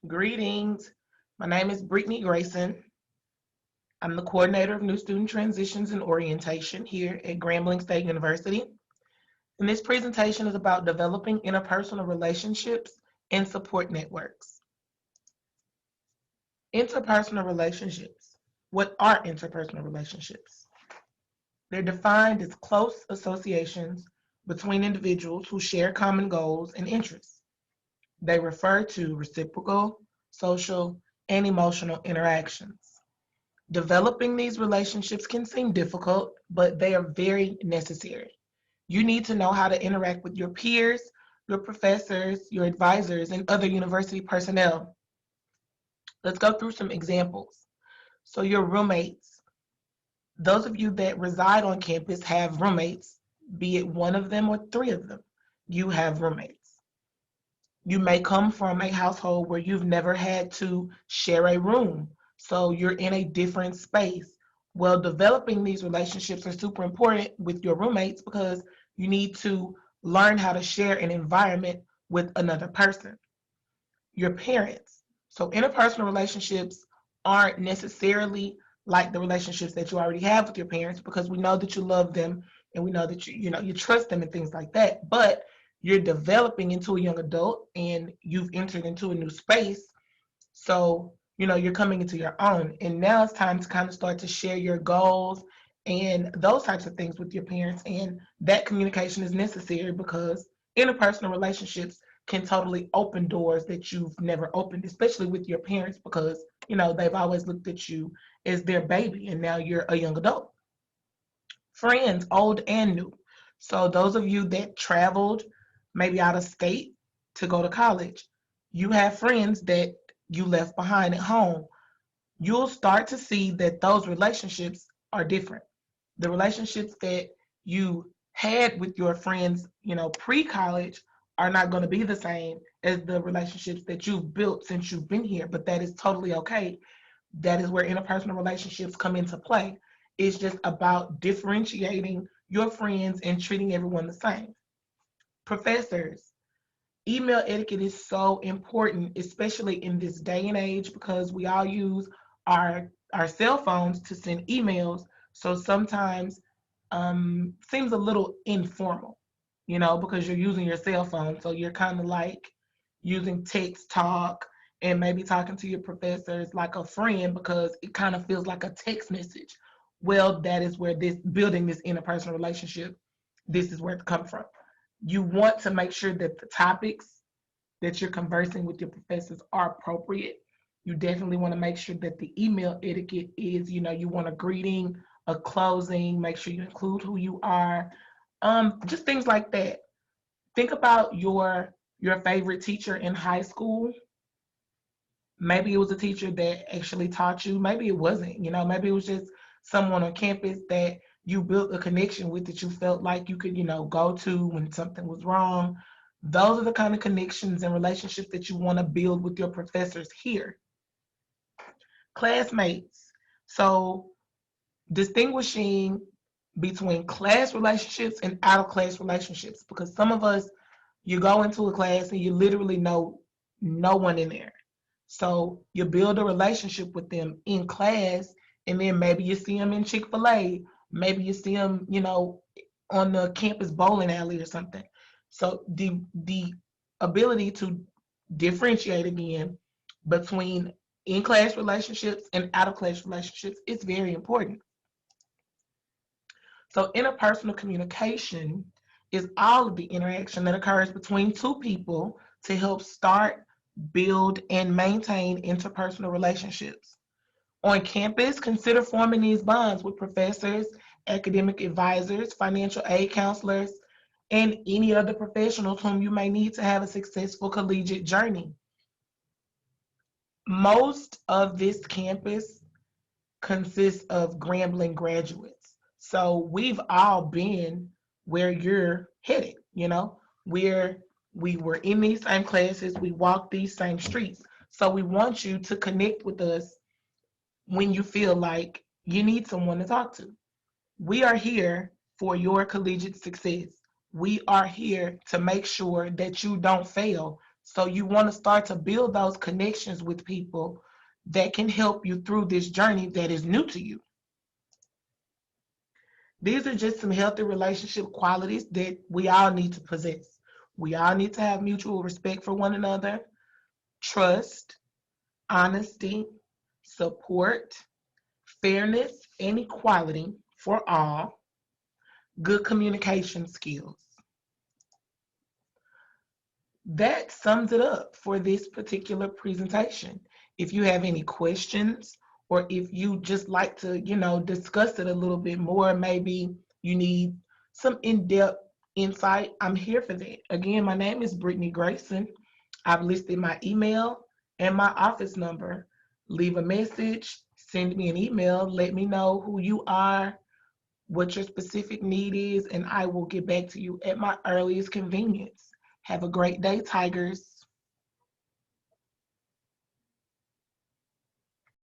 Greetings. My name is Brittany Grayson. I'm the coordinator of New Student Transitions and Orientation here at Grambling State University. And this presentation is about developing interpersonal relationships and support networks. Interpersonal relationships. What are interpersonal relationships? They're defined as close associations between individuals who share common goals and interests. They refer to reciprocal, social, and emotional interactions. Developing these relationships can seem difficult, but they are very necessary. You need to know how to interact with your peers, your professors, your advisors, and other university personnel. Let's go through some examples. So, your roommates, those of you that reside on campus have roommates, be it one of them or three of them. You have roommates. You may come from a household where you've never had to share a room, so you're in a different space. Well, developing these relationships are super important with your roommates because you need to learn how to share an environment with another person. Your parents. So interpersonal relationships aren't necessarily like the relationships that you already have with your parents because we know that you love them and we know that you trust them and things like that. But you're developing into a young adult and you've entered into a new space. So, you're coming into your own. And now it's time to kind of start to share your goals and those types of things with your parents. And that communication is necessary because interpersonal relationships can totally open doors that you've never opened, especially with your parents, because, they've always looked at you as their baby and now you're a young adult. Friends, old and new. So those of you that traveled maybe out of state to go to college, you have friends that you left behind at home. You'll start to see that those relationships are different. The relationships that you had with your friends, pre-college are not going to be the same as the relationships that you've built since you've been here, but that is totally okay. That is where interpersonal relationships come into play. It's just about differentiating your friends and treating everyone the same. Professors, email etiquette is so important, especially in this day and age, because we all use our cell phones to send emails. So sometimes seems a little informal, because you're using your cell phone. So you're kind of like using text talk and maybe talking to your professors like a friend because it kind of feels like a text message. Well, that is where this building this interpersonal relationship, this is where it comes from. You want to make sure that the topics that you're conversing with your professors are appropriate. You definitely want to make sure that the email etiquette is, you want a greeting, a closing, make sure you include who you are, just things like that. Think about your favorite teacher in high school. Maybe it was a teacher that actually taught you. Maybe it wasn't, maybe it was just someone on campus that you built a connection with that you felt like you could, go to when something was wrong. Those are the kind of connections and relationships that you want to build with your professors here. Classmates. So distinguishing between class relationships and out of class relationships, because some of us, you go into a class and you literally know no one in there. So you build a relationship with them in class, and then maybe you see them in Chick-fil-A, maybe you see them, on the campus bowling alley or something. So the ability to differentiate again between in-class relationships and out-of-class relationships is very important. So interpersonal communication is all of the interaction that occurs between two people to help start, build, and maintain interpersonal relationships. On campus, consider forming these bonds with professors, academic advisors, financial aid counselors, and any other professionals whom you may need to have a successful collegiate journey. Most of this campus consists of Grambling graduates. So we've all been where you're headed, where we were in these same classes, we walked these same streets. So we want you to connect with us when you feel like you need someone to talk to. We are here for your collegiate success. We are here to make sure that you don't fail So you want to start to build those connections with people that can help you through this journey that is new to you. These are just some healthy relationship qualities that we all need to possess. We all need to have mutual respect for one another, trust, honesty, support, fairness, and equality for all, good communication skills. That sums it up for this particular presentation. If you have any questions, or if you just like to, discuss it a little bit more, maybe you need some in-depth insight, I'm here for that. Again, my name is Brittany Grayson. I've listed my email and my office number. Leave a message, send me an email, let me know who you are, what your specific need is, and I will get back to you at my earliest convenience. Have a great day, Tigers.